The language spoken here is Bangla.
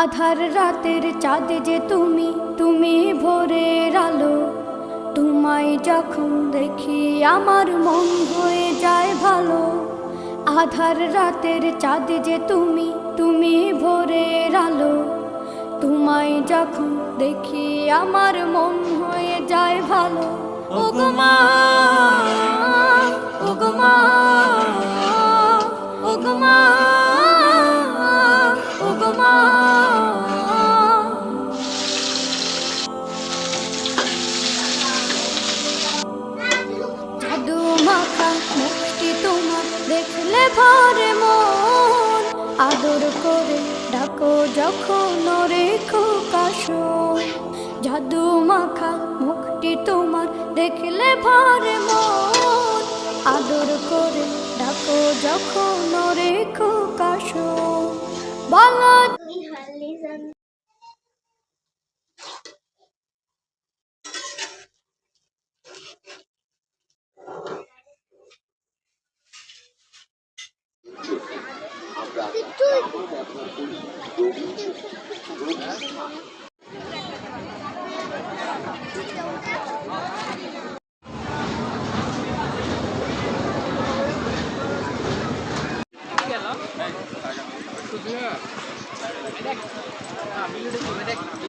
আধার রাতের চাঁদ যে তুমি, তুমি ভোরের আলো। তোমায় যখন দেখি আমার মন হয়ে যায় ভালো। আধার রাতের চাঁদ যে তুমি, তুমি ভোরের আলো। তোমায় যখন দেখি আমার মন হয়ে যায় ভালো। ওগো মা, ওগো মা, ওগো মা, ওগো মা। জাদু মাখা মুখটি তোমার দেখলে ভরে মন। আদর করে ডাকো যখন রেখো কাশন। জাদু মাখা মুখটি তোমার দেখলে ভরে মন। আদর করে ডাকো যখন রেখো কাশন। বলো আমরা